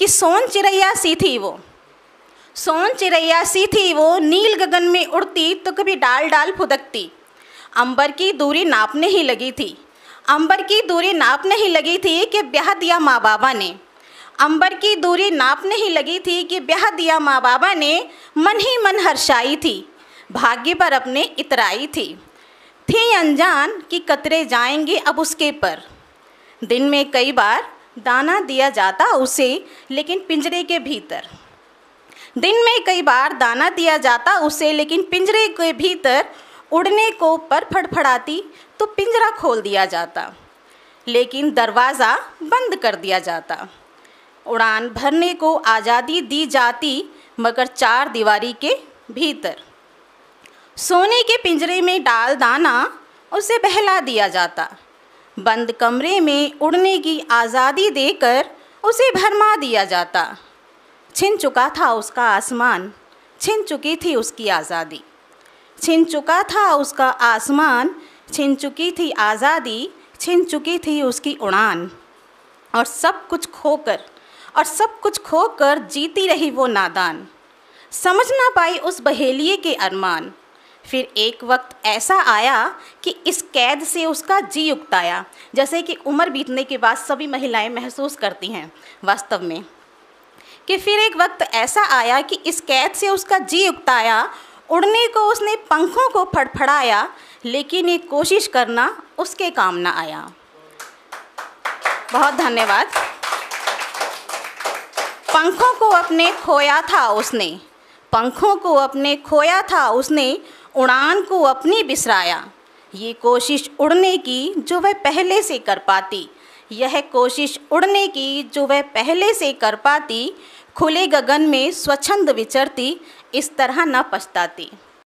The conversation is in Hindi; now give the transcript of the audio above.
कि सोन चिड़ैया सी थी वो, सोन चिड़ैया सी थी वो, नील गगन में उड़ती तो कभी डाल डाल फुदकती। अंबर की दूरी नापने ही लगी थी, अंबर की दूरी नापने ही लगी थी कि ब्याह दिया माँ बाबा ने। अंबर की दूरी नापने ही लगी थी कि ब्याह दिया माँ बाबा ने। मन ही मन हर्षाई थी, भाग्य पर अपने इतराई थी अनजान कि कतरे जाएंगे अब उसके पर। दिन में कई बार दाना दिया जाता उसे, लेकिन पिंजरे के भीतर। दिन में कई बार दाना दिया जाता उसे, लेकिन पिंजरे के भीतर। उड़ने को पर फड़फड़ाती तो पिंजरा खोल दिया जाता, लेकिन दरवाज़ा बंद कर दिया जाता। उड़ान भरने को आज़ादी दी जाती, मगर चार दीवारी के भीतर। सोने के पिंजरे में डाल दाना उसे बहला दिया जाता, बंद कमरे में उड़ने की आज़ादी देकर उसे भरमा दिया जाता। छिन चुका था उसका आसमान, छिन चुकी थी उसकी आज़ादी। छिन चुका था उसका आसमान, छिन चुकी थी आज़ादी, छिन चुकी थी उसकी उड़ान। और सब कुछ खोकर जीती रही वो नादान। समझ ना पाई उस बहेलिए के अरमान। फिर एक वक्त ऐसा आया कि इस कैद से उसका जी उकताया। जैसे कि उम्र बीतने के बाद सभी महिलाएं महसूस करती हैं वास्तव में, कि फिर एक वक्त ऐसा आया कि इस कैद से उसका जी उकताया। उड़ने को उसने पंखों को फड़फड़ाया, लेकिन ये कोशिश करना उसके काम ना आया। बहुत धन्यवाद। पंखों को अपने खोया था उसने, पंखों को अपने खोया था उसने, उड़ान को अपनी बिसराया। ये कोशिश उड़ने की जो वह पहले से कर पाती, यह कोशिश उड़ने की जो वह पहले से कर पाती। खुले गगन में स्वच्छंद विचरती, इस तरह न पछताती।